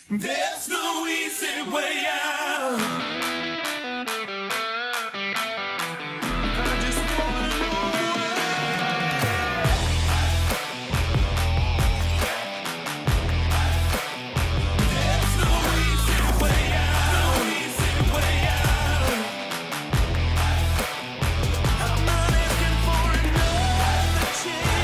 There's no easy way out. I just wanna know there's no easy way out. No easy way out. I'm not asking for another chance.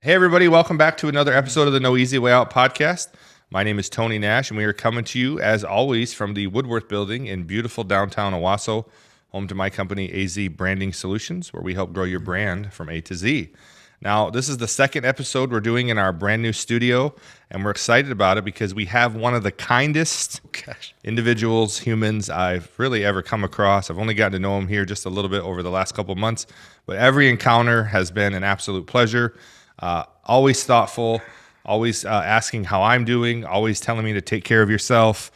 Hey, everybody, welcome back to another episode of the No Easy Way Out podcast. My name is Tony Nash, and we are coming to you, as always, from the Woodworth Building in beautiful downtown Owosso, home to my company, AZ Branding Solutions, where we help grow your brand from A to Z. Now, this is the second episode we're doing in our brand new studio, and we're excited about it because we have one of the kindest individuals, humans I've really ever come across. I've only gotten to know him here just a little bit over the last couple of months, but every encounter has been an absolute pleasure. Always thoughtful, always asking how I'm doing, always telling me to take care of yourself.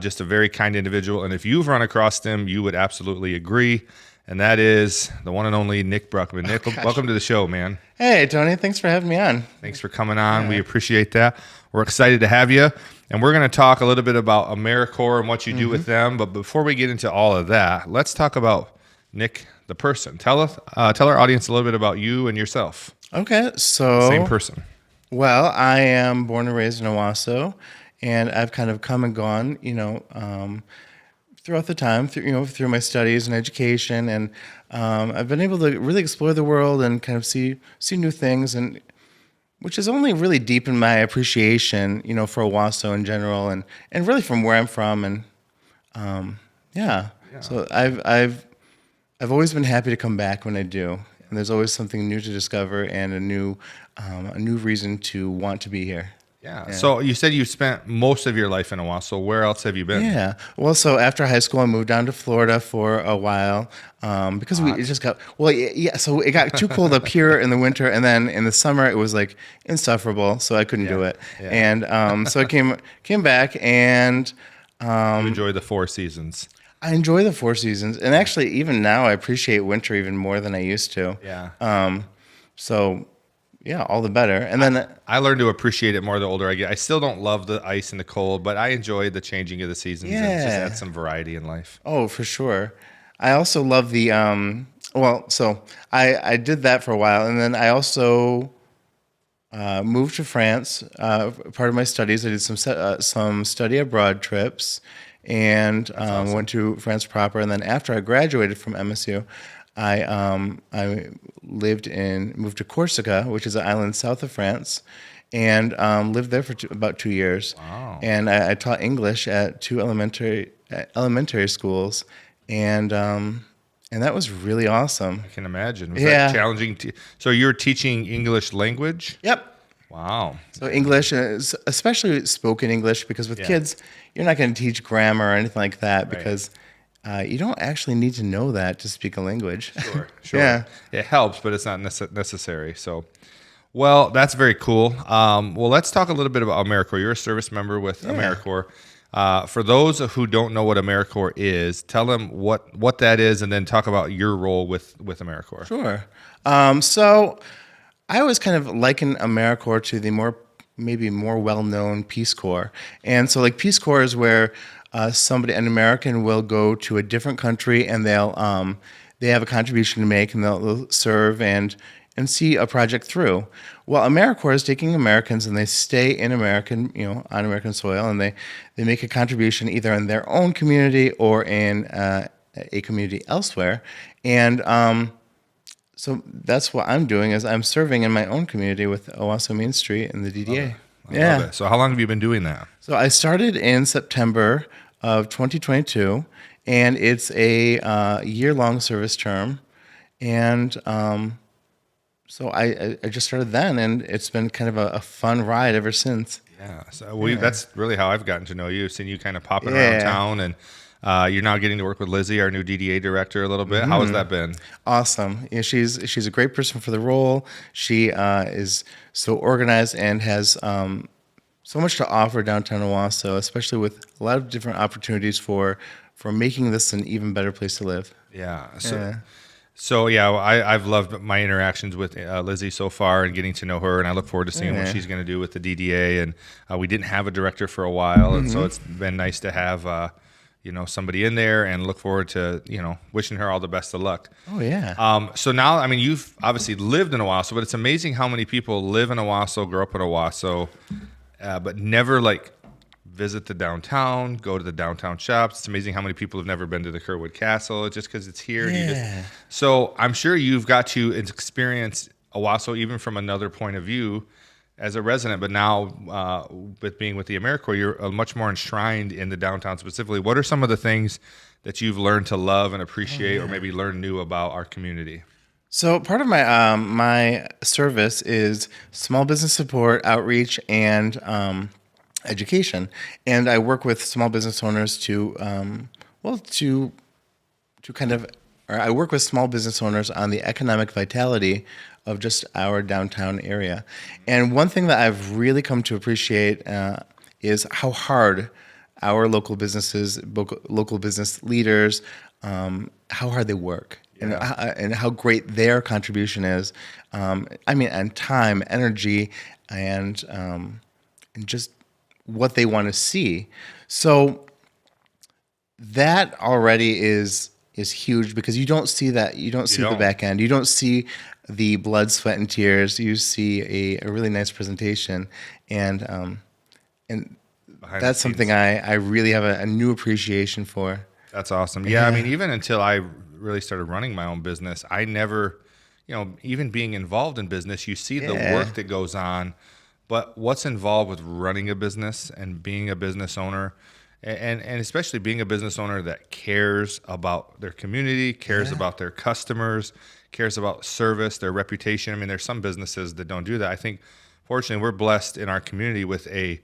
Just a very kind individual. And if you've run across him, you would absolutely agree. And that is the one and only Nick Bruckman. Nick, welcome to the show, man. Hey, Tony. Thanks for having me on. Thanks for coming on. We appreciate that. We're excited to have you. And we're going to talk a little bit about Americorps and what you do with them. But before we get into all of that, let's talk about Nick, the person. Tell our audience a little bit about you and yourself. Okay, so Same person. Well, I am born and raised in Owosso, and I've kind of come and gone, throughout the time, through my studies and education, and I've been able to really explore the world and kind of see new things, and which has only really deepened my appreciation, for Owosso in general, and really from where I'm from, and So I've always been happy to come back when I do. And there's always something new to discover and a new reason to want to be here. Yeah. So you said you spent most of your life in Owosso. Where else have you been? Yeah. Well, so after high school, I moved down to Florida for a while because it just got So it got too cold up here in the winter, and then in the summer it was like insufferable. So I couldn't do it, and so I came back and You enjoy the four seasons. I enjoy the four seasons, and actually, even now, I appreciate winter even more than I used to. Yeah. So, yeah, all the better. And then I learned to appreciate it more the older I get. I still don't love the ice and the cold, but I enjoy the changing of the seasons. And it just adds some variety in life. Oh, for sure. I also love the So I did that for a while, and then I also moved to France. Part of my studies, I did some study abroad trips. And awesome. Went to France proper. And then after I graduated from MSU, I moved to Corsica, which is an island south of France, and lived there for about 2 years. Wow. And I taught English at two elementary schools, and that was really awesome. I can imagine. Was that challenging? So you're teaching English language? Yep. Wow. So English, especially spoken English, because with kids, you're not going to teach grammar or anything like that because you don't actually need to know that to speak a language. Sure. Yeah. It helps, but it's not necessary. So, well, that's very cool. Well, let's talk a little bit about Americorps. You're a service member with Americorps. For those who don't know what AmeriCorps is, tell them what that is, and then talk about your role with AmeriCorps. Sure. So I always kind of liken AmeriCorps to the maybe more well-known Peace Corps. And so like Peace Corps is where an American will go to a different country, and they have a contribution to make, and they'll serve and see a project through. Well, AmeriCorps is taking Americans, and they stay in on American soil, and they make a contribution either in their own community or in a community elsewhere. And so that's what I'm doing, is I'm serving in my own community with Owosso Main Street and the DDA. I love it. So how long have you been doing that? So I started in September of 2022, and it's a year-long service term. And so I just started then, and it's been kind of a fun ride ever since. Yeah. So that's really how I've gotten to know you, seeing you kind of popping around town, and you're now getting to work with Lizzie, our new DDA director, a little bit. How has that been? Awesome. Yeah, she's a great person for the role. She is so organized and has so much to offer downtown Owosso, especially with a lot of different opportunities for making this an even better place to live. Yeah. So yeah, I've loved my interactions with Lizzie so far and getting to know her, and I look forward to seeing what Yeah. she's going to do with the DDA. And we didn't have a director for a while, and so it's been nice to have somebody in there, and look forward to wishing her all the best of luck. Oh yeah. So now, I mean, you've obviously lived in Owosso, but it's amazing how many people live in Owosso, grow up in Owosso, but never like visit the downtown, go to the downtown shops. It's amazing how many people have never been to the Kerwood Castle just because it's here. Yeah. So I'm sure you've got to experience Owosso even from another point of view as a resident, but now with being with the AmeriCorps, you're much more enshrined in the downtown specifically. What are some of the things that you've learned to love and appreciate, or maybe learn new about our community? So part of my my service is small business support, outreach, and education, and I work with small business owners to kind of, or I work with small business owners on the economic vitality of just our downtown area. And one thing that I've really come to appreciate is how hard our local businesses, local business leaders, how hard they work. And how great their contribution is. And time, energy, and just what they want to see. So that already is huge, because you don't see that. You don't see the don't. back end. You don't see the blood, sweat, and tears. You see a really nice presentation, and Behind the that's something scenes. I really have a new appreciation for. That's awesome. Yeah, I mean, even until I really started running my own business, I never, even being involved in business, you see the Yeah. work that goes on, but what's involved with running a business and being a business owner, and especially being a business owner that cares about their community, cares about their customers, cares about service, their reputation. I mean, there's some businesses that don't do that. I think, fortunately, we're blessed in our community with a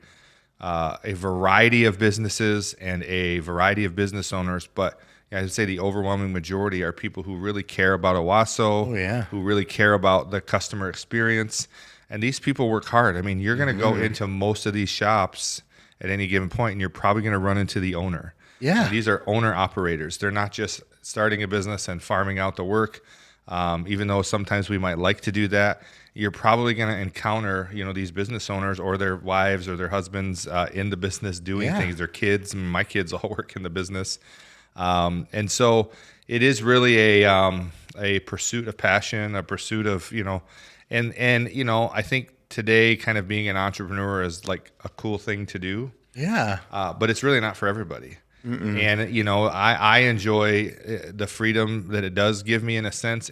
variety of businesses and a variety of business owners, but I'd say the overwhelming majority are people who really care about Owosso, Oh, yeah. who really care about the customer experience. And these people work hard. I mean, you're going to go into most of these shops at any given point, and you're probably going to run into the owner. Yeah. And these are owner operators. They're not just starting a business and farming out the work. Even though sometimes we might like to do that, you're probably going to encounter, these business owners or their wives or their husbands in the business doing Yeah. things. Their kids, my kids all work in the business. And so it is really a pursuit of passion, a pursuit of, I think today kind of being an entrepreneur is like a cool thing to do, Yeah. but it's really not for everybody. And, I enjoy the freedom that it does give me in the sense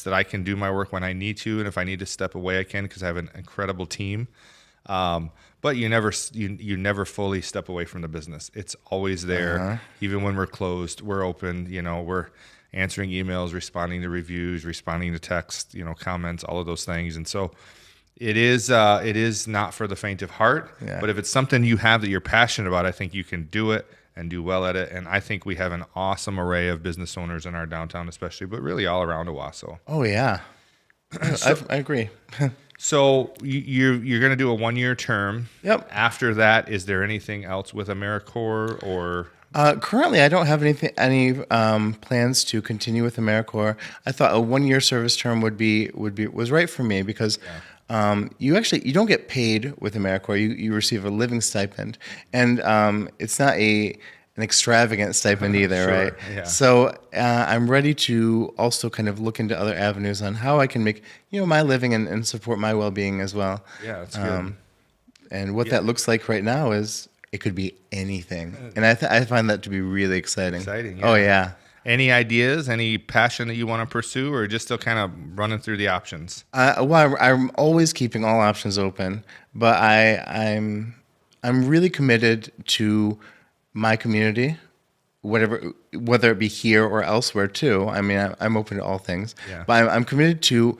that I can do my work when I need to. And if I need to step away, I can, because I have an incredible team. But you never fully step away from the business. It's always there. Even when we're closed, we're open, we're answering emails, responding to reviews, responding to text, comments, all of those things. And so it is not for the faint of heart, Yeah. but if it's something you have that you're passionate about, I think you can do it and do well at it. And I think we have an awesome array of business owners in our downtown, especially, but really all around Owosso. Oh yeah. I agree. So you're going to do a 1-year term. Yep. After that, is there anything else with AmeriCorps or? Currently, I don't have any plans to continue with AmeriCorps. I thought a 1-year service term was right for me, because you don't get paid with AmeriCorps. You receive a living stipend, and it's not an extravagant stipend either, Sure, right? yeah. So I'm ready to also kind of look into other avenues on how I can make my living and support my well-being as well. Yeah, that's good. And what that looks like right now is it could be anything, and I find that to be really exciting. Exciting, Oh yeah. yeah. Any ideas, any passion that you want to pursue, or just still kind of running through the options? Well, I'm always keeping all options open, but I'm really committed to my community, whether it be here or elsewhere too. I mean, I'm open to all things, Yeah. but I'm committed to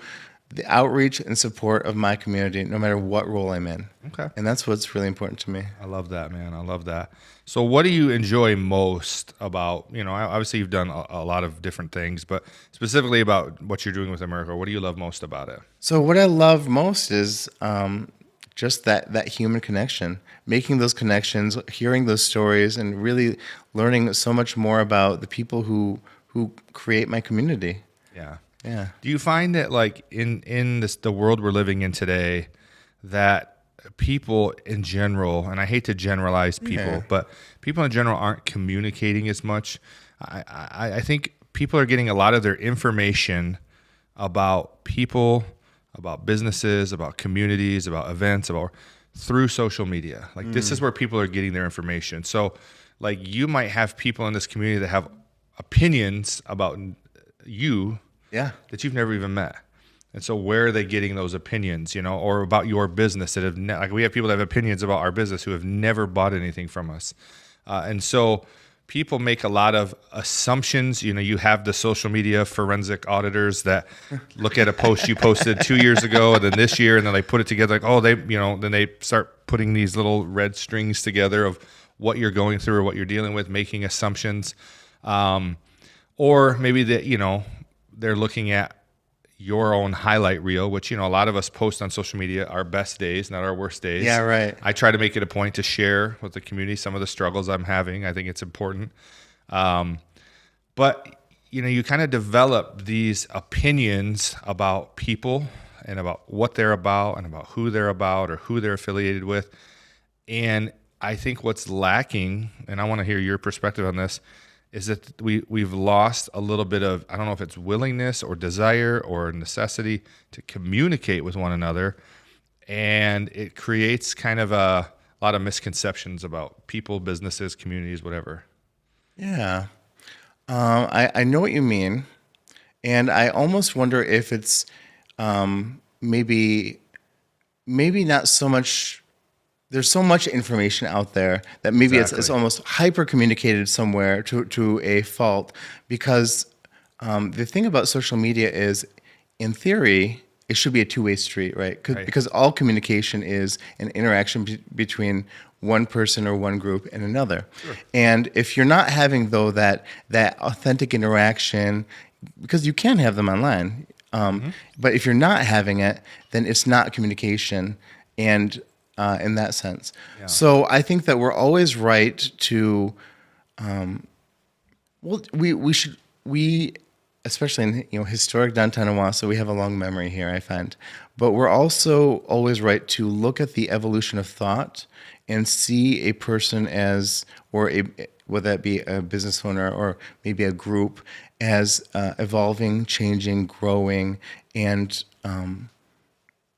the outreach and support of my community, no matter what role I'm in. Okay. And that's what's really important to me. I love that, man. I love that. So what do you enjoy most about, obviously you've done a lot of different things, but specifically about what you're doing with AmeriCorps, what do you love most about it? So what I love most is just that human connection, making those connections, hearing those stories, and really learning so much more about the people who create my community. Yeah. Yeah. Do you find that like in the world we're living in today, that people in general, and I hate to generalize people, Yeah. but people in general aren't communicating as much? I think people are getting a lot of their information about people, about businesses, about communities, about events, about through social media. Like this is where people are getting their information. So like you might have people in this community that have opinions about you Yeah. that you've never even met. And so where are they getting those opinions, or about your business that have like we have people that have opinions about our business who have never bought anything from us. And so people make a lot of assumptions. You have the social media forensic auditors that look at a post you posted 2 years ago and then this year, and then they put it together like, oh, then they start putting these little red strings together of what you're going through or what you're dealing with, making assumptions. Or maybe that, they're looking at your own highlight reel, which, a lot of us post on social media our best days, not our worst days. Yeah, right. I try to make it a point to share with the community some of the struggles I'm having. I think it's important. But, you kind of develop these opinions about people and about what they're about and about who they're about or who they're affiliated with. And I think what's lacking, and I want to hear your perspective on this, is that we've lost a little bit of, I don't know if it's willingness or desire or necessity to communicate with one another. And it creates kind of a lot of misconceptions about people, businesses, communities, whatever. Yeah. I know what you mean. And I almost wonder if it's maybe not so much. There's so much information out there that maybe it's Exactly. almost hyper communicated somewhere to a fault, because the thing about social media is, in theory, it should be a two-way street, right? Right. Because all communication is an interaction between one person or one group and another. Sure. And if you're not having, though, that authentic interaction, because you can have them online, but if you're not having it, then it's not communication. And in that sense. Yeah. So I think that we're always right to, we especially in historic downtown Owosso, we have a long memory here, I find, but we're also always right to look at the evolution of thought and see a person as, or whether that be a business owner or maybe a group, as evolving, changing, growing, and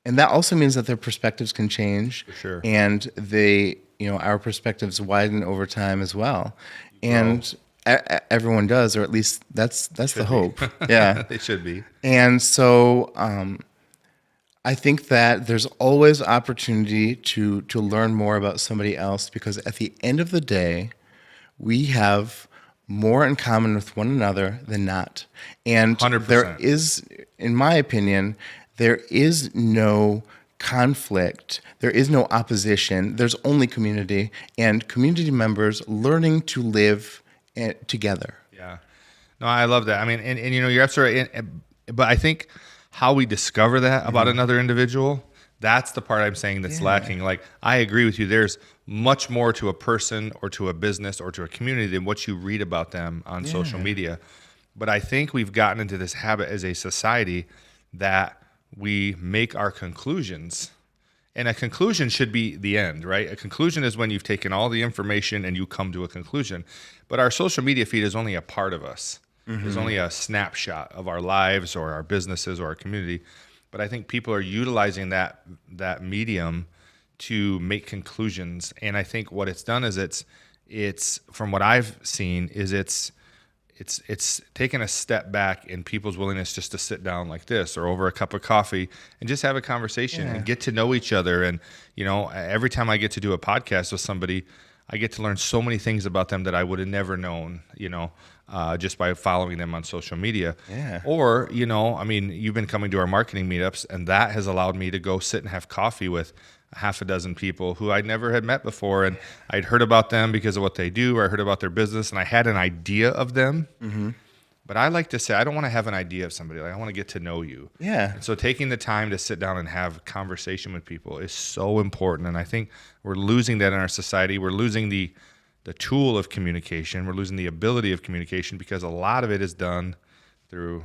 that also means that their perspectives can change. For sure. And our perspectives widen over time as well. And everyone does, or at least that's the hope. Yeah. They should be. And so I think that there's always opportunity to learn more about somebody else, because at the end of the day, we have more in common with one another than not. And 100%. there is, in my opinion, there is no conflict. There is no opposition. There's only community and community members learning to live together. Yeah. No, I love that. I mean, and you're absolutely right. But I think how we discover that about another individual, that's the part I'm saying that's lacking. Like, I agree with you. There's much more to a person or to a business or to a community than what you read about them on social media. But I think we've gotten into this habit as a society that we make our conclusions, and a conclusion should be the end, right? A conclusion is when you've taken all the information and you come to a conclusion. But our social media feed is only a part of us. It's only a snapshot of our lives or our businesses or our community. But I think people are utilizing that medium to make conclusions. And I think what it's done is it's from what I've seen is it's taken a step back in people's willingness just to sit down like this or over a cup of coffee and just have a conversation and get to know each other. And, every time I get to do a podcast with somebody, I get to learn so many things about them that I would have never known, just by following them on social media. Yeah. Or, you've been coming to our marketing meetups, and that has allowed me to go sit and have coffee with half a dozen people who I never had met before. And I'd heard about them because of what they do, or I heard about their business, and I had an idea of them. Mm-hmm. But I like to say, I don't want to have an idea of somebody. Like, I want to get to know you. Yeah. And so taking the time to sit down and have conversation with people is so important. And I think we're losing that in our society. We're losing the tool of communication. We're losing the ability of communication because a lot of it is done through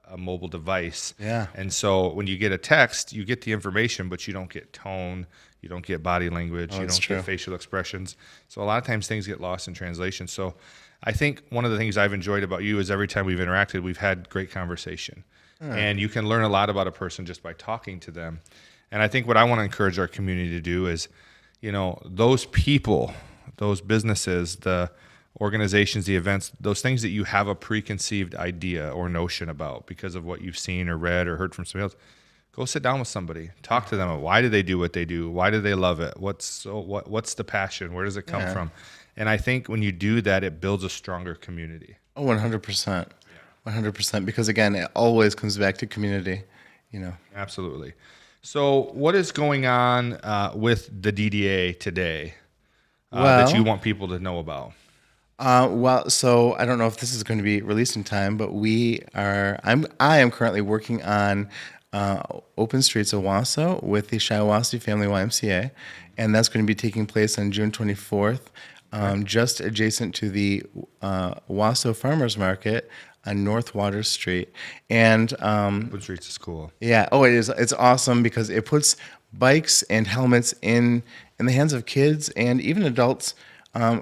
a mobile device. Yeah. And so when you get a text, you get the information, but you don't get tone, you don't get body language, you that's don't true. get facial expressions. So a lot of times things get lost in translation. So I think one of the things I've enjoyed about you is every time we've interacted, we've had great conversation. And you can learn a lot about a person just by talking to them. And I think what I want to encourage our community to do is, those people, those businesses, the organizations, the events, those things that you have a preconceived idea or notion about because of what you've seen or read or heard from somebody else, go sit down with somebody, talk to them. Why do they do what they do? Why do they love it? What's the passion? Where does it come from? And I think when you do that, it builds a stronger community. Oh, 100%. 100%. Because again, it always comes back to community, Absolutely. So what is going on with the DDA today that you want people to know about? So I don't know if this is going to be released in time, but I am currently working on Open Streets Owosso with the Shiawassee Family YMCA, and that's going to be taking place on June 24th, just adjacent to the Owosso Farmers Market on North Water Street. And Open Streets is cool. yeah, oh, it is. It's awesome because it puts bikes and helmets in the hands of kids and even adults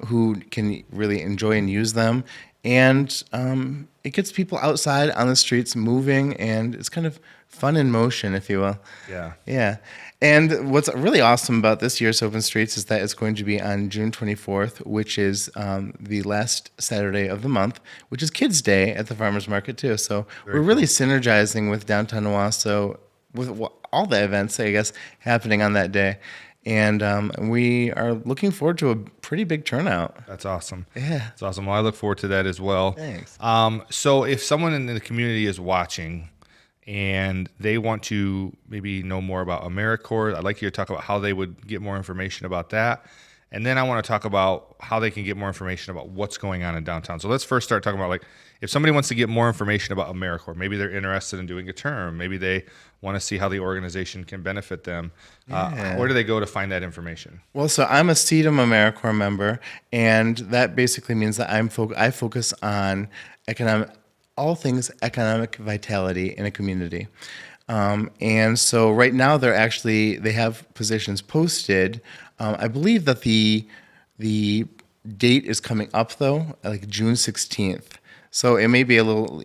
who can really enjoy and use them. And it gets people outside on the streets moving, and it's kind of fun in motion, if you will. Yeah. Yeah. And what's really awesome about this year's Open Streets is that it's going to be on June 24th, which is the last Saturday of the month, which is Kids Day at the Farmers Market, too. So we're really synergizing with downtown Owosso, with all the events, I guess, happening on that day. And we are looking forward to a pretty big turnout. That's awesome. Yeah. That's awesome. Well, I look forward to that as well. Thanks. So if someone in the community is watching and they want to maybe know more about AmeriCorps, I'd like you to talk about how they would get more information about that. And then I want to talk about how they can get more information about what's going on in downtown. So let's first start talking about, like, if somebody wants to get more information about AmeriCorps, maybe they're interested in doing a term, maybe they want to see how the organization can benefit them. Where do they go to find that information? Well, so I'm a CEDM AmeriCorps member, and that basically means that I focus on all things economic vitality in a community. And so right now they have positions posted. I believe that the date is coming up though, like June 16th. So it may be a little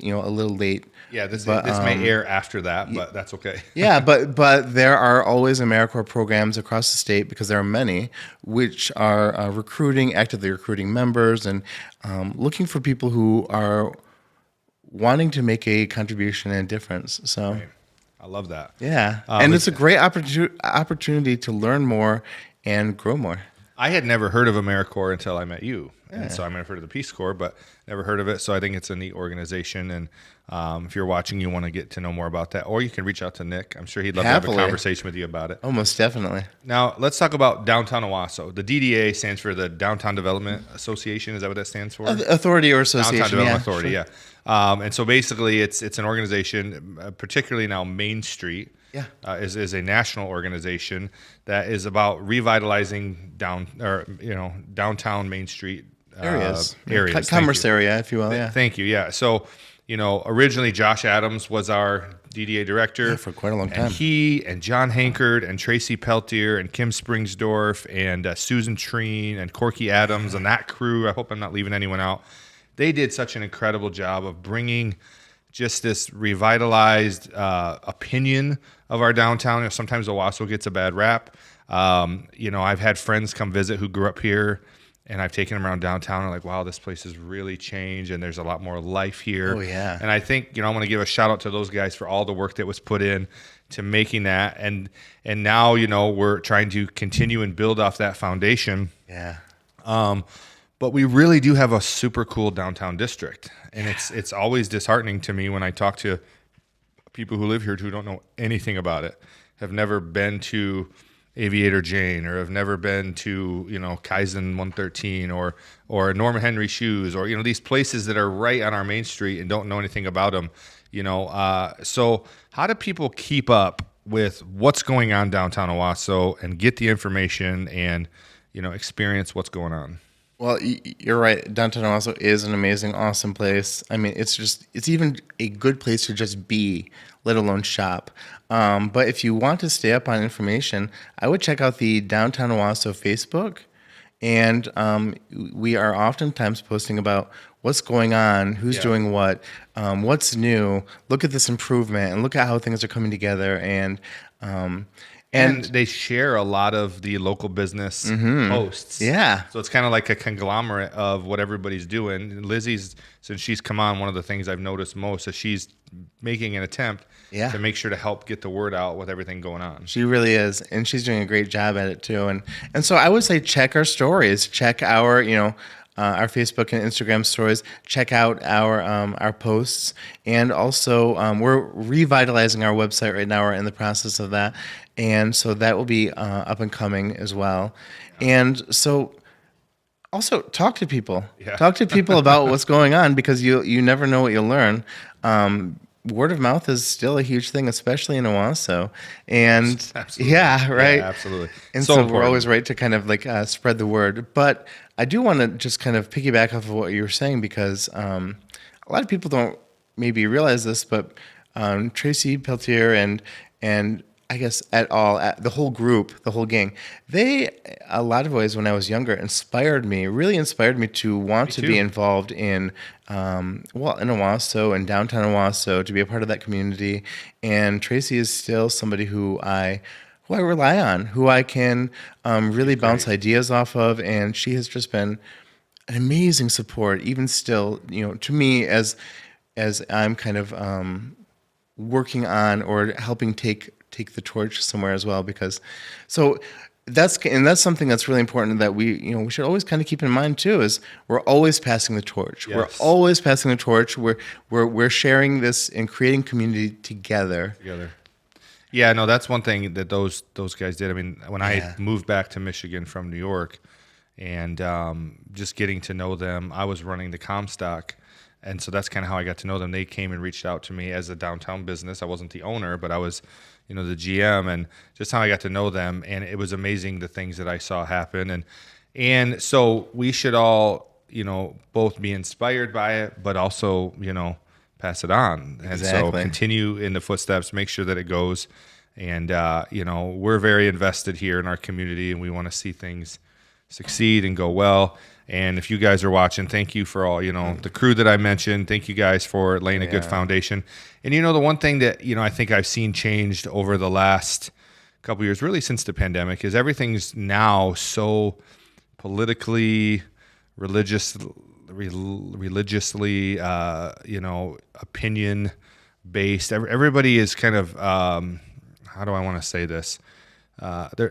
late. Yeah, this may air after that, but that's okay. Yeah, but there are always AmeriCorps programs across the state, because there are many, which are actively recruiting members and looking for people who are wanting to make a contribution and difference. So, Right. I love that. yeah, and it's a great opportunity to learn more and grow more. I had never heard of AmeriCorps until I met you. And so I might have heard of the Peace Corps, but never heard of it. So I think it's a neat organization. And if you're watching, you want to get to know more about that, or you can reach out to Nick. I'm sure he'd love to Happily. have a conversation with you about it. Oh, most definitely. Now, let's talk about Downtown Owosso. The DDA stands for the Downtown Development Association. Is that what that stands for? Authority or association. Downtown Development yeah, Authority, sure. yeah. And so basically, it's an organization, particularly now Main Street, is a national organization that is about revitalizing downtown Main Street Areas. areas. Commerce area, if you will. Yeah. Thank you. Yeah. So, originally Josh Adams was our DDA director. Yeah, for quite a long time. And he and John Hankard and Tracy Peltier and Kim Springsdorf and Susan Treen and Corky Adams and that crew, I hope I'm not leaving anyone out, they did such an incredible job of bringing just this revitalized opinion of our downtown. Sometimes Owosso gets a bad rap. I've had friends come visit who grew up here, and I've taken them around downtown and like, wow, this place has really changed and there's a lot more life here. Oh, yeah. And I think, I want to give a shout out to those guys for all the work that was put in to making that. And now, we're trying to continue and build off that foundation. Yeah. But we really do have a super cool downtown district. And it's always disheartening to me when I talk to people who live here who don't know anything about it, have never been to Aviator Jane, or have never been to, Kaizen 113 or Norma Henry Shoes, or, these places that are right on our main street and don't know anything about them, So how do people keep up with what's going on downtown Owosso and get the information and, experience what's going on? Well, you're right. Downtown Owasso is an amazing, awesome place. I mean, it's even a good place to just be, let alone shop. But if you want to stay up on information, I would check out the Downtown Owasso Facebook. And we are oftentimes posting about what's going on, who's Yeah. doing what, what's new. Look at this improvement, and look at how things are coming together. Um, And and they share a lot of the local business posts. yeah, So it's kind of like a conglomerate of what everybody's doing. And Lizzie's, since she's come on, one of the things I've noticed most is she's making an attempt Yeah. to make sure to help get the word out with everything going on. she really is, and she's doing a great job at it too. And so I would say check our stories, check our our Facebook and Instagram stories, check out our posts, and also we're revitalizing our website right now. We're in the process of that, and so that will be up and coming as well. And so also talk to people. Yeah. Talk to people about what's going on because you never know what you'll learn. Word of mouth is still a huge thing, especially in Owasso. And Absolutely. yeah, right. Yeah, absolutely. And So so, we're important. always right to kind of like spread the word. But I do want to just kind of piggyback off of what you were saying because a lot of people don't maybe realize this, but Tracy Peltier and I guess the whole group, the whole gang, they a lot of ways when I was younger really inspired me to want to too. be involved in in Owasso and downtown Owasso to be a part of that community. And Tracy is still somebody who I rely on, who I can really bounce ideas off of, and she has just been an amazing support, even still, to me as I'm kind of working on or helping take the torch somewhere as well. Because so that's something that's really important that we should always kind of keep in mind too, is we're always passing the torch. We're Yes. always passing the torch. We're sharing this and creating community together. Together. Yeah, no, that's one thing that those guys did. I mean, when Yeah. I moved back to Michigan from New York, and just getting to know them, I was running the Comstock, and so that's kind of how I got to know them. They came and reached out to me as a downtown business. I wasn't the owner, but I was, the GM, and just how I got to know them, and it was amazing the things that I saw happen, and so we should all, both be inspired by it, but also, pass it on. And so Exactly. continue in the footsteps, make sure that it goes. And, we're very invested here in our community, and we want to see things succeed and go well. And if you guys are watching, thank you for all, the crew that I mentioned. Thank you guys for laying a good Yeah. foundation. And, the one thing that, I think I've seen changed over the last couple of years, really since the pandemic, is everything's now so politically, religiously, opinion based. Everybody is kind of, how do I want to say this?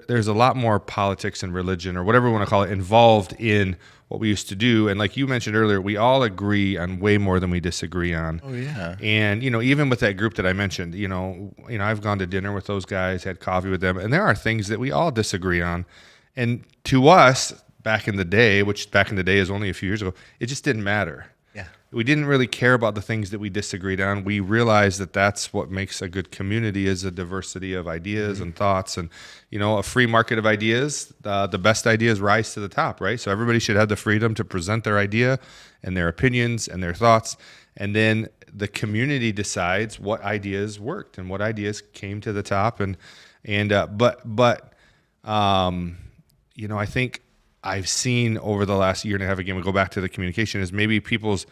There's a lot more politics and religion, or whatever you want to call it, involved in what we used to do. And like you mentioned earlier, we all agree on way more than we disagree on. Oh yeah. And even with that group that I mentioned, I've gone to dinner with those guys, had coffee with them, and there are things that we all disagree on. And to us, back in the day, which back in the day is only a few years ago, it just didn't matter. Yeah. We didn't really care about the things that we disagreed on. We realized that that's what makes a good community, is a diversity of ideas and thoughts, and a free market of ideas. The best ideas rise to the top, right? So everybody should have the freedom to present their idea and their opinions and their thoughts, and then the community decides what ideas worked and what ideas came to the top. I think I've seen over the last year and a half, again, we go back to the communication, is maybe people's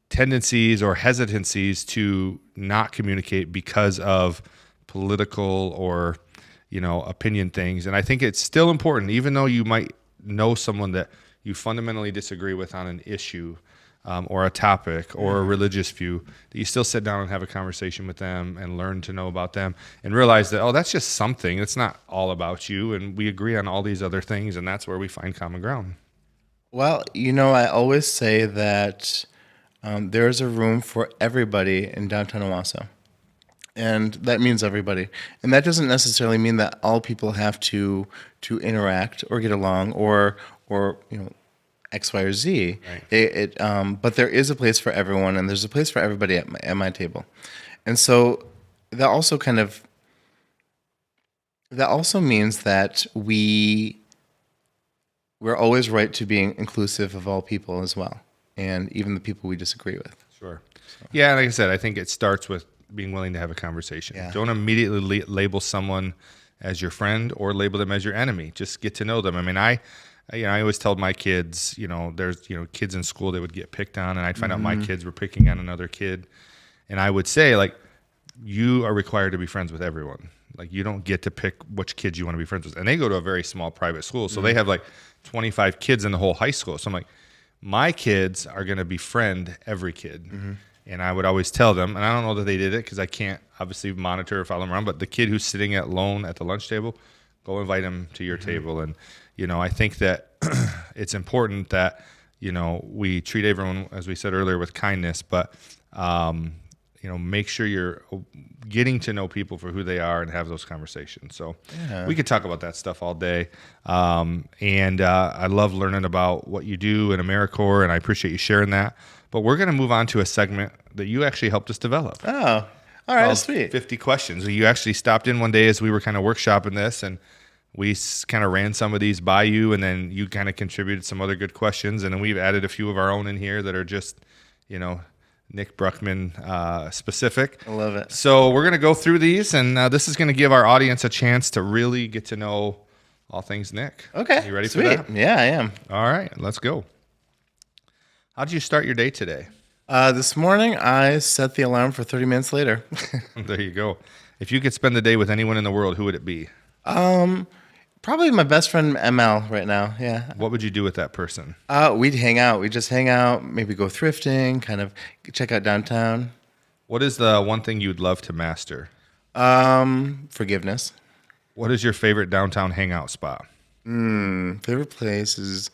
tendencies or hesitancies to not communicate because of political or opinion things. And I think it's still important, even though you might know someone that you fundamentally disagree with on an issue, or a topic or a religious view, that you still sit down and have a conversation with them and learn to know about them and realize that, that's just something. It's not all about you, and we agree on all these other things, and that's where we find common ground. Well, I always say that there's a room for everybody in downtown Owasso. And that means everybody. And that doesn't necessarily mean that all people have to interact or get along or X, Y, or Z. Right. But there is a place for everyone, and there's a place for everybody at my table. And so that also means that we we're always right to being inclusive of all people as well, and even the people we disagree with. Sure. Yeah, like I said, I think it starts with being willing to have a conversation. Yeah. Don't immediately label someone as your friend or label them as your enemy. Just get to know them. I mean, I always told my kids, there's, kids in school that would get picked on, and I'd find out my kids were picking on another kid. And I would say, like, you are required to be friends with everyone. Like, you don't get to pick which kids you want to be friends with. And they go to a very small private school. So they have like 25 kids in the whole high school. So I'm like, my kids are going to befriend every kid. And I would always tell them, and I don't know that they did it because I can't obviously monitor or follow them around, but the kid who's sitting alone at the lunch table, go invite him to your table. And, I think that it's important that, we treat everyone, as we said earlier, with kindness, but, make sure you're getting to know people for who they are and have those conversations. So we could talk about that stuff all day. And I love learning about what you do in AmeriCorps, and I appreciate you sharing that. But we're going to move on to a segment that you actually helped us develop. Oh, all right, Called sweet. 50 questions. You actually stopped in one day as we were kind of workshopping this, and we kind of ran some of these by you, and then you kind of contributed some other good questions, and then we've added a few of our own in here that are just, Nick Bruckman specific. I love it. So we're going to go through these, and this is going to give our audience a chance to really get to know all things Nick. Okay. You ready sweet. for that? Yeah, I am. All right, let's go. How did you start your day today? This morning, I set the alarm for 30 minutes later. There you go. If you could spend the day with anyone in the world, who would it be? Probably my best friend ML right now. Yeah. What would you do with that person? We'd hang out. We'd just hang out, maybe go thrifting, kind of check out downtown. What is the one thing you'd love to master? Forgiveness. What is your favorite downtown hangout spot? Favorite place is,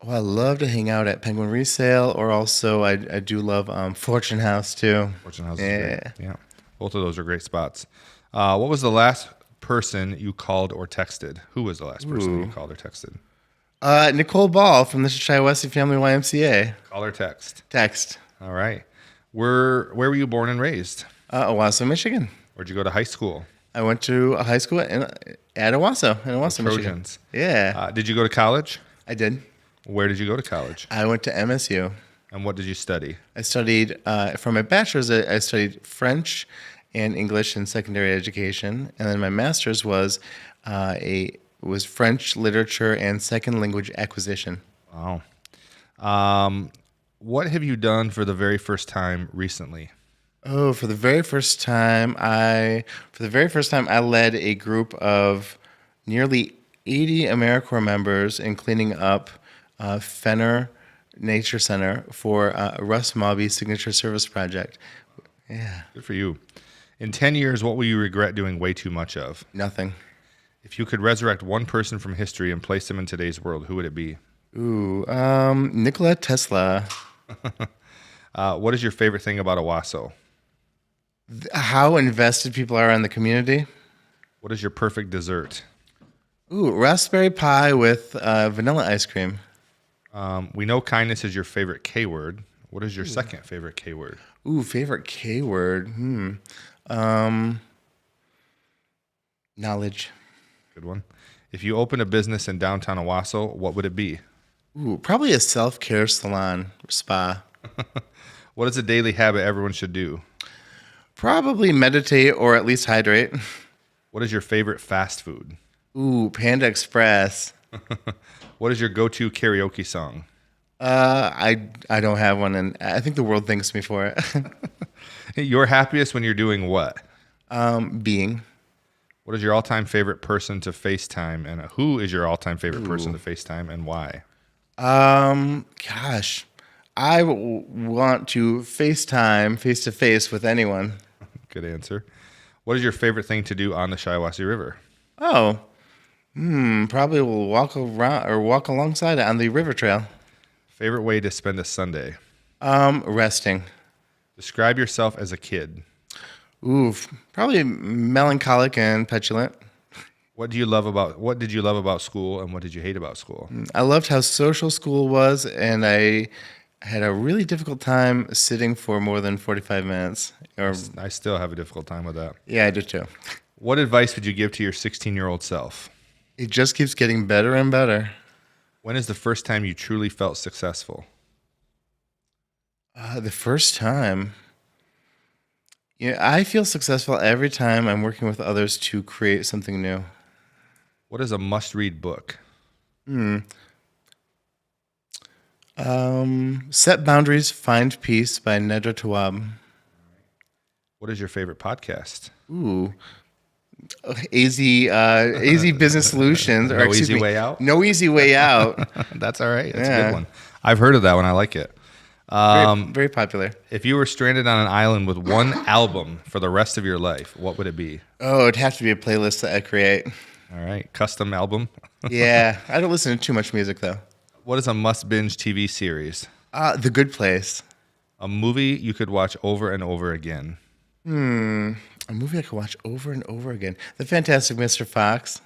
I love to hang out at Penguin Resale, or also I do love Fortune House too. Fortune House is great. Yeah. Both of those are great spots. What was the last person you called or texted? Who was the last person you called or texted? Nicole Ball from the Shiawassee Family YMCA. Call or text? Text. All right. Where were you born and raised? Owosso, Michigan. Where'd you go to high school? I went to a high school at Owosso, Michigan. Trojans. Yeah, Did you go to college? I did. Where did you go to college? I went to MSU. And what did you study? I studied, for my bachelor's, I studied French and English in secondary education. And then my master's was French literature and second language acquisition. Wow. What have you done for the very first time recently? Oh, for the very first time, I led a group of nearly 80 AmeriCorps members in cleaning up Fenner Nature Center for Russ Mobby's signature service project. Yeah, Good for you. In 10 years, what will you regret doing way too much of? nothing. If you could resurrect one person from history and place them in today's world, who would it be? Ooh, Nikola Tesla. What is your favorite thing about Owosso? How invested people are in the community. What is your perfect dessert? Ooh, raspberry pie with vanilla ice cream. We know kindness is your favorite K word. What is your second favorite K word? Ooh, favorite K word. Knowledge. Good one. If you opened a business in downtown Owosso, what would it be? Ooh, probably a self-care salon, spa. What is a daily habit everyone should do? Probably meditate or at least hydrate. What is your favorite fast food? Ooh, Panda Express. What is your go-to karaoke song? I don't have one, and I think the world thanks me for it. You're happiest when you're doing what? Being. What is your all-time favorite person to FaceTime, and who is your all-time favorite person to FaceTime, and why? Gosh, I want to FaceTime face-to-face with anyone. Good answer. What is your favorite thing to do on the Shiawassee River? Oh, probably will walk around or walk alongside it on the river trail. Favorite way to spend a Sunday? Resting. Describe yourself as a kid. Ooh, probably melancholic and petulant. What did you love about school, and what did you hate about school? I loved how social school was, and I had a really difficult time sitting for more than 45 minutes. Or I still have a difficult time with that. yeah, I did too. What advice would you give to your 16-year-old self? It just keeps getting better and better. When is the first time you truly felt successful? The first time. Yeah, I feel successful every time I'm working with others to create something new. What is a must-read book? Set Boundaries, Find Peace by Nedra Tawwab. What is your favorite podcast? Ooh. AZ Business Solutions. No Easy Way Out? No Easy Way Out. That's all right. That's a Yeah. good one. I've heard of that one. I like it. Very popular. If you were stranded on an island with one album for the rest of your life, what would it be? Oh, it'd have to be a playlist that I create. All right. Custom album. Yeah, I don't listen to too much music, though. What is a must-binge TV series? The Good Place. A movie you could watch over and over again. A movie I could watch over and over again. The Fantastic Mr. Fox.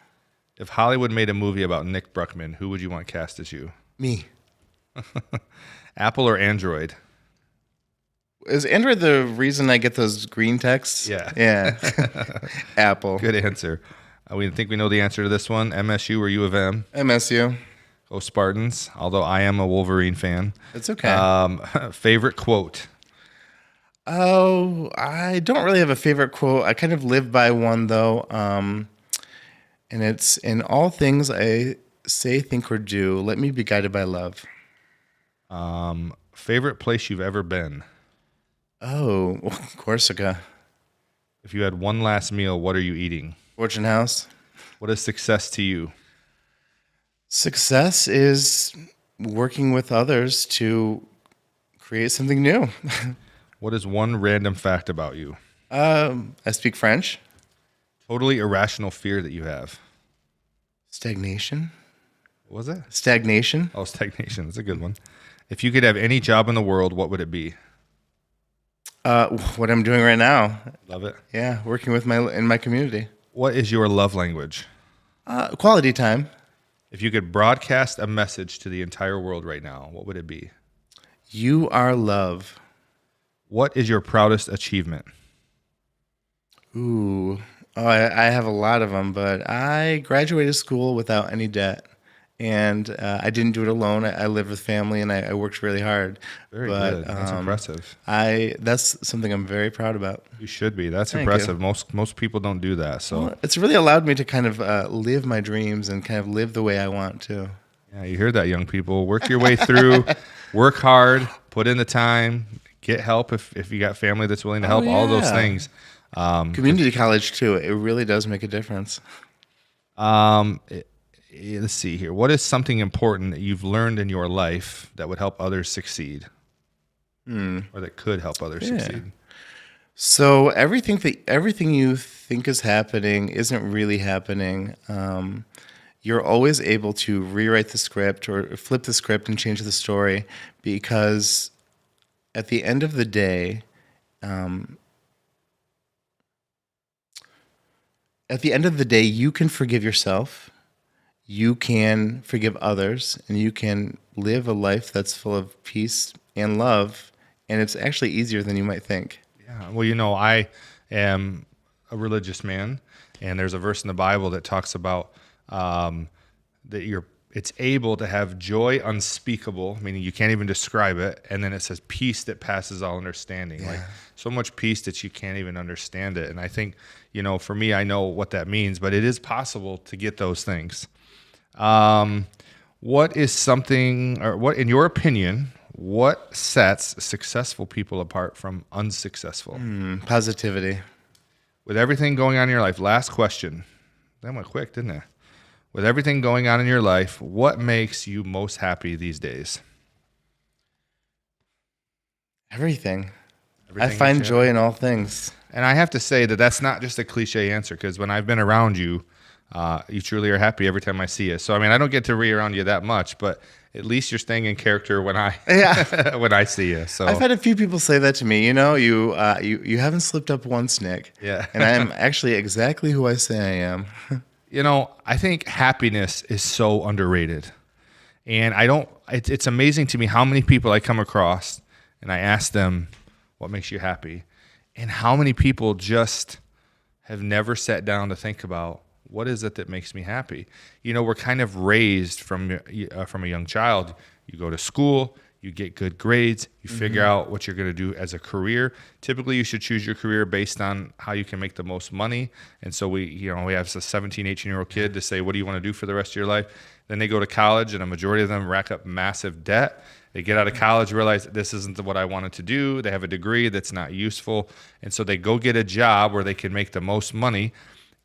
If Hollywood made a movie about Nick Bruckman, who would you want cast as you? Me. Apple or Android? Is Android the reason I get those green texts? Yeah. Yeah. Apple. Good answer. We think we know the answer to this one. MSU or U of M? MSU. Go Spartans, although I am a Wolverine fan. It's okay. Favorite quote? Oh, I don't really have a favorite quote. I kind of live by one, though. And it's, in all things I say, think, or do, let me be guided by love. Favorite place you've ever been? Oh, Corsica. If you had one last meal, what are you eating? Fortune House. What is success to you? Success is working with others to create something new. What is one random fact about you? I speak French. Totally irrational fear that you have. Stagnation. What was it? Stagnation. Oh, stagnation. That's a good one. If you could have any job in the world, what would it be? What I'm doing right now. Love it. Yeah, working with in my community. What is your love language? Quality time. If you could broadcast a message to the entire world right now, what would it be? You are love. What is your proudest achievement? Ooh. Oh, I have a lot of them, but I graduated school without any debt. And I didn't do it alone. I lived with family, and I worked really hard. Very But, good. That's impressive. That's something I'm very proud about. You should be. That's Thank impressive. Most people don't do that. So Well, it's really allowed me to kind of live my dreams and kind of live the way I want to. yeah, you hear that, young people. Work your way through. Work hard. Put in the time. Get help if you got family that's willing to help. All those yeah. things. Community college, too. It really does make a difference. Let's see here. What is something important that you've learned in your life that would help others succeed, or that could help others succeed? So everything you think is happening isn't really happening. You're always able to rewrite the script or flip the script and change the story, because at the end of the day, you can forgive yourself, you can forgive others, and you can live a life that's full of peace and love, and it's actually easier than you might think. Yeah. Well, I am a religious man, and there's a verse in the Bible that talks about that it's able to have joy unspeakable, meaning you can't even describe it, and then it says peace that passes all understanding. Like so much peace that you can't even understand it. And I think, for me, I know what that means, but it is possible to get those things. What is something, or what, in your opinion, what sets successful people apart from unsuccessful? Positivity. With everything going on in your life, last question. That went quick, didn't it? With everything going on in your life, what makes you most happy these days? Everything. I Everything find makes you joy happy? in all things. And I have to say that that's not just a cliche answer, because when I've been around you, you truly are happy every time I see you. So, I don't get to be around you that much, but at least you're staying in character when I when I see you. So I've had a few people say that to me. You haven't slipped up once, Nick. Yeah. And I am actually exactly who I say I am. I think happiness is so underrated. And it's amazing to me how many people I come across and I ask them, what makes you happy? And how many people just have never sat down to think about what is it that makes me happy? We're kind of raised from a young child. You go to school, you get good grades, you figure out what you're going to do as a career. Typically, you should choose your career based on how you can make the most money. And so we have a 17, 18-year-old kid to say, what do you want to do for the rest of your life? Then they go to college, and a majority of them rack up massive debt. They get out of college, realize this isn't what I wanted to do. They have a degree that's not useful. And so they go get a job where they can make the most money.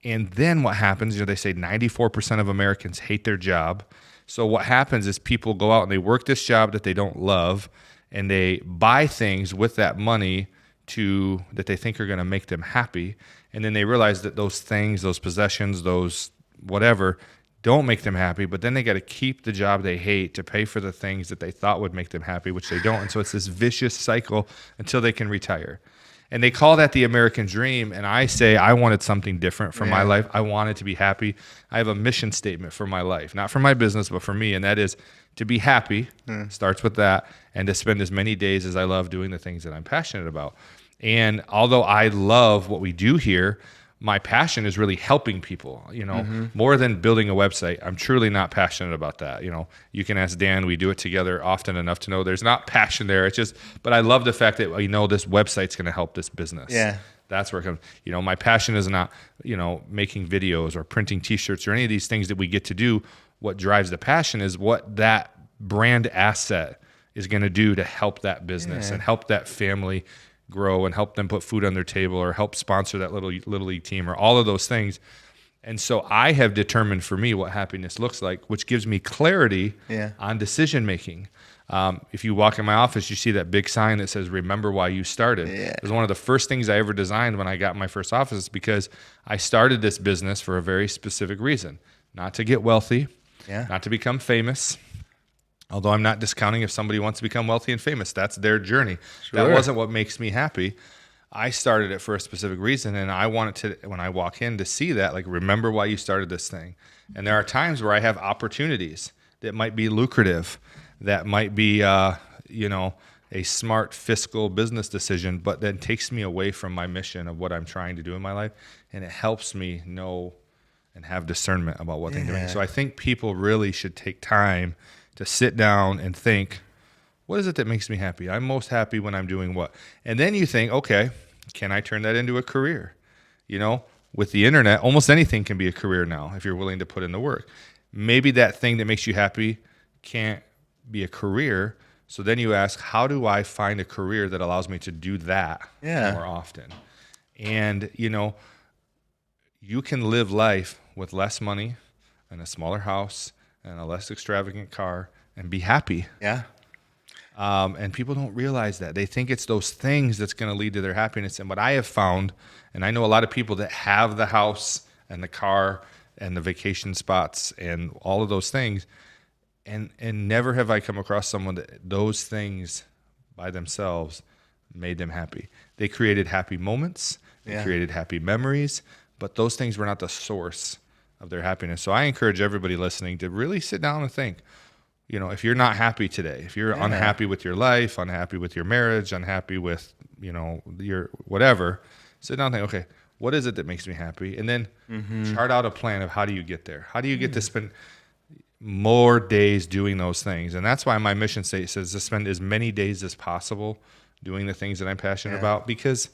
And then what happens, they say 94% of Americans hate their job. So what happens is people go out and they work this job that they don't love, and they buy things with that money that they think are going to make them happy. And then they realize that those things, those possessions, those whatever, don't make them happy, but then they got to keep the job they hate to pay for the things that they thought would make them happy, which they don't. And so it's this vicious cycle until they can retire. And they call that the American dream. And I say I wanted something different for my life. I wanted to be happy. I have a mission statement for my life, not for my business, but for me. And that is to be happy, starts with that, and to spend as many days as I love doing the things that I'm passionate about. And although I love what we do here, my passion is really helping people, more than building a website. I'm truly not passionate about that. You can ask Dan, we do it together often enough to know there's not passion there. It's just, but I love the fact that, this website's going to help this business. Yeah. That's where it comes. My passion is not, making videos or printing t-shirts or any of these things that we get to do. What drives the passion is what that brand asset is going to do to help that business and help that family grow and help them put food on their table or help sponsor that little league team or all of those things. And so I have determined for me what happiness looks like, which gives me clarity on decision making. If you walk in my office, you see that big sign that says, remember why you started. It was one of the first things I ever designed when I got my first office, because I started this business for a very specific reason, not to get wealthy, not to become famous. Although I'm not discounting if somebody wants to become wealthy and famous. That's their journey. Sure. That wasn't what makes me happy. I started it for a specific reason, and I wanted to, when I walk in, to see that, remember why you started this thing. And there are times where I have opportunities that might be lucrative, that might be, a smart fiscal business decision, but then takes me away from my mission of what I'm trying to do in my life, and it helps me know and have discernment about what they're doing. So I think people really should take time to sit down and think, what is it that makes me happy? I'm most happy when I'm doing what? And then you think, okay, can I turn that into a career? With the internet, almost anything can be a career now if you're willing to put in the work. Maybe that thing that makes you happy can't be a career. So then you ask, how do I find a career that allows me to do that more often? And, you can live life with less money and a smaller house and a less extravagant car and be happy. Yeah. And people don't realize that. They think it's those things that's going to lead to their happiness. And what I have found, and I know a lot of people that have the house and the car and the vacation spots and all of those things, and never have I come across someone that those things by themselves made them happy. They created happy moments. They created happy memories, but those things were not the source of their happiness. So I encourage everybody listening to really sit down and think, if you're not happy today, if you're unhappy with your life, unhappy with your marriage, unhappy with, your whatever, sit down and think, okay, what is it that makes me happy? And then chart out a plan of how do you get there? How do you get to spend more days doing those things? And that's why my mission statement says to spend as many days as possible doing the things that I'm passionate about, because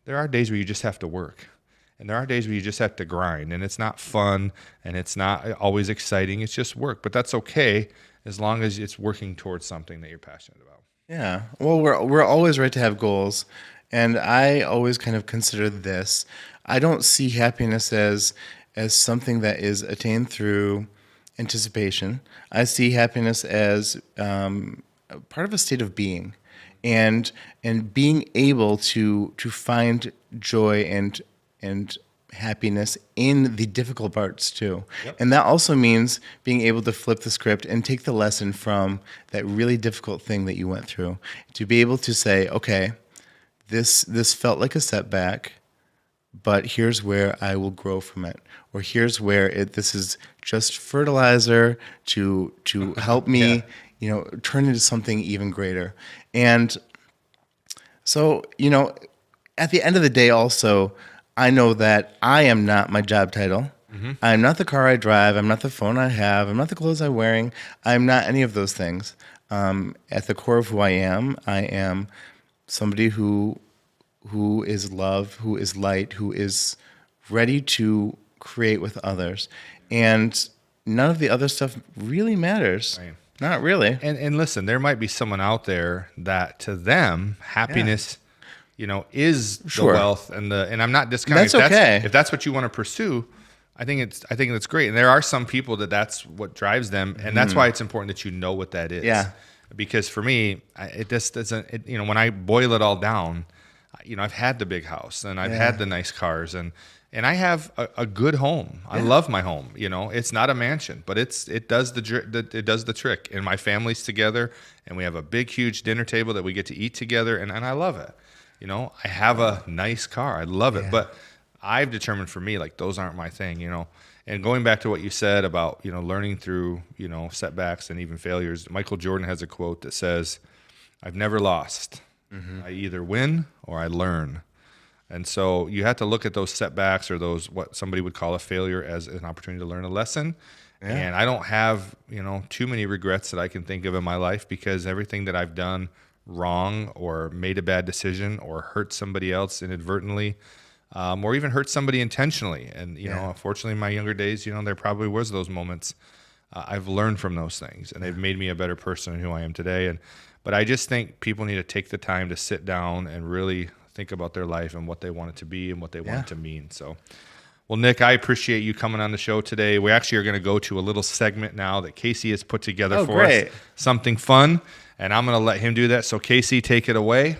there are days where you just have to work. And there are days where you just have to grind, and it's not fun, and it's not always exciting. It's just work, but that's okay as long as it's working towards something that you're passionate about. Yeah. Well, we're always right to have goals, and I always kind of consider this. I don't see happiness as something that is attained through anticipation. I see happiness as part of a state of being, and being able to find joy and happiness in the difficult parts too. Yep. And that also means being able to flip the script and take the lesson from that really difficult thing that you went through, to be able to say, okay, this felt like a setback, but here's where I will grow from it, or here's where this is just fertilizer to help me, turn into something even greater. And so, at the end of the day also, I know that I am not my job title. I'm not the car I drive. I'm not the phone I have. I'm not the clothes I'm wearing. I'm not any of those things. At the core of who I am somebody who is love, who is light, who is ready to create with others. And none of the other stuff really matters. Right. Not really. And listen, there might be someone out there that to them happiness, is Sure. the wealth and I'm not discounting. That's okay. If that's what you want to pursue, I think it's great. And there are some people that's what drives them, and that's why it's important that you know what that is. Yeah. Because for me, it just doesn't. When I boil it all down, I've had the big house and I've had the nice cars and I have a good home. I love my home. It's not a mansion, but it does the trick. And my family's together, and we have a big, huge dinner table that we get to eat together, and I love it. I have a nice car. I love it, but I've determined for me, like, those aren't my thing. And going back to what you said about learning through setbacks and even failures, Michael Jordan has a quote that says, "I've never lost. I either win or I learn." And so you have to look at those setbacks or those what somebody would call a failure as an opportunity to learn a lesson. Yeah. And I don't have too many regrets that I can think of in my life, because everything that I've done wrong or made a bad decision or hurt somebody else inadvertently, or even hurt somebody intentionally. And, unfortunately, in my younger days, there probably was those moments. I've learned from those things, and they've made me a better person than who I am today. But I just think people need to take the time to sit down and really think about their life and what they want it to be and what they want it to mean. So, well, Nick, I appreciate you coming on the show today. We actually are going to go to a little segment now that Casey has put together for us. Something fun, and I'm going to let him do that. So, Casey, take it away.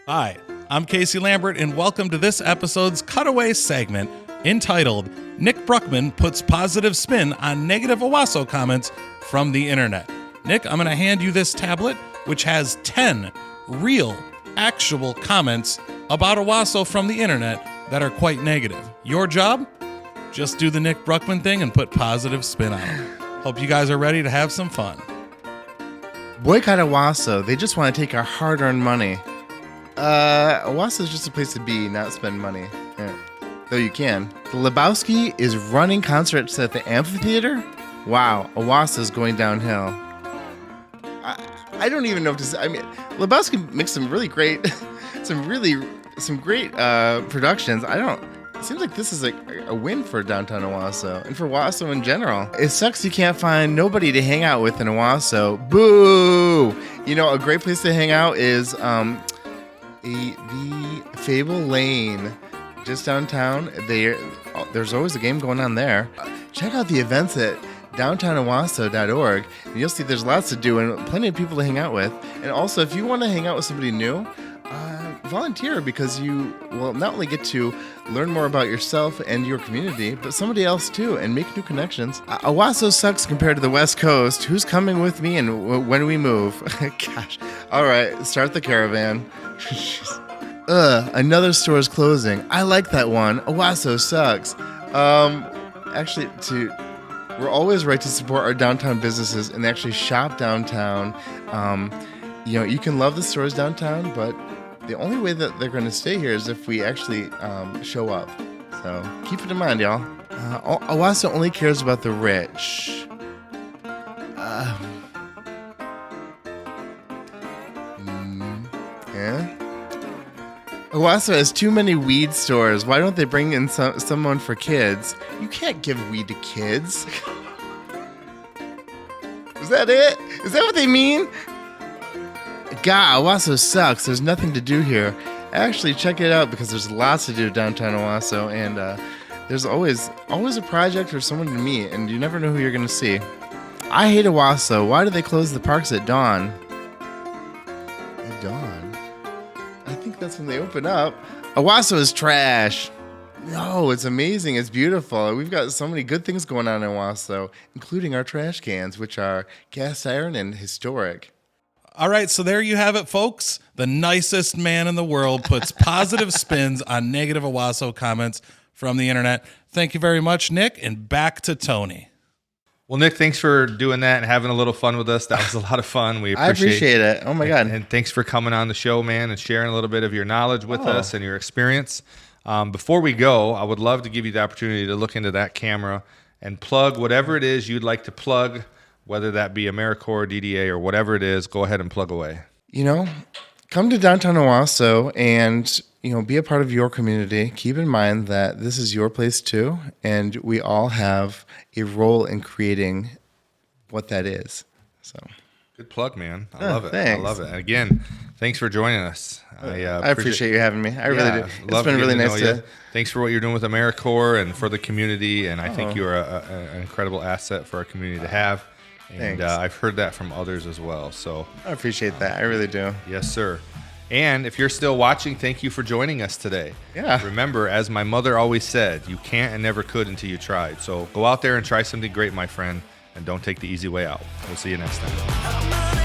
Hi, I'm Casey Lambert, and welcome to this episode's Cutaway segment entitled Nick Bruckman Puts Positive Spin on Negative Owosso Comments from the Internet. Nick, I'm going to hand you this tablet, which has 10 real, actual comments about Owosso from the Internet that are quite negative. Your job? Just do the Nick Bruckman thing and put positive spin on them. Hope you guys are ready to have some fun. Boycott Owosso. They just want to take our hard-earned money. Owosso is just a place to be, not spend money. Yeah. Though you can. The Lebowski is running concerts at the amphitheater? Wow, Owosso is going downhill. I don't even know what to say. I mean, Lebowski makes some really great, productions. It seems like this is a win for downtown Owosso and for Owosso in general. It sucks you can't find nobody to hang out with in Owosso. Boo! A great place to hang out is the Fable Lane, just downtown. There's always a game going on there. Check out the events at downtownowosso.org, and you'll see there's lots to do and plenty of people to hang out with. And also, if you want to hang out with somebody new, volunteer, because you will not only get to learn more about yourself and your community, but somebody else too, and make new connections. Owosso sucks compared to the West Coast. Who's coming with me and when we move? Gosh. All right, start the caravan. Another store is closing. I like that one. Owosso sucks. We're always right to support our downtown businesses and actually shop downtown. You can love the stores downtown, but the only way that they're going to stay here is if we actually show up. So keep it in mind, y'all. Owosso only cares about the rich. Owosso has too many weed stores. Why don't they bring in someone for kids? You can't give weed to kids. Is that it? Is that what they mean? God, Owosso sucks. There's nothing to do here. Actually, check it out, because there's lots to do downtown Owosso, and there's always a project or someone to meet, and you never know who you're going to see. I hate Owosso. Why do they close the parks at dawn? At dawn? I think that's when they open up. Owosso is trash. No, it's amazing. It's beautiful. We've got so many good things going on in Owosso, including our trash cans, which are cast iron and historic. All right, so there you have it, folks. The nicest man in the world puts positive spins on negative Owosso comments from the Internet. Thank you very much, Nick, and back to Tony. Well, Nick, thanks for doing that and having a little fun with us. That was a lot of fun. I appreciate it. Oh, my God. And thanks for coming on the show, man, and sharing a little bit of your knowledge with us and your experience. Before we go, I would love to give you the opportunity to look into that camera and plug whatever it is you'd like to plug, whether that be Americorps, DDA, or whatever it is. Go ahead and plug away. Come to downtown Owosso and be a part of your community. Keep in mind that this is your place too, and we all have a role in creating what that is. So Good plug, man. I love it. thanks. I love it. And again, thanks for joining us. I appreciate you having me. I really do. It's love been really getting to nice know to. you. Thanks for what you're doing with AmeriCorps and for the community. And I think you're an incredible asset for our community to have. And Thanks. I've heard that from others as well. So I appreciate that. I really do. yes, sir. And if you're still watching, thank you for joining us today. Yeah. Remember, as my mother always said, you can't and never could until you tried. So go out there and try something great, my friend, and don't take the easy way out. We'll see you next time. I'm not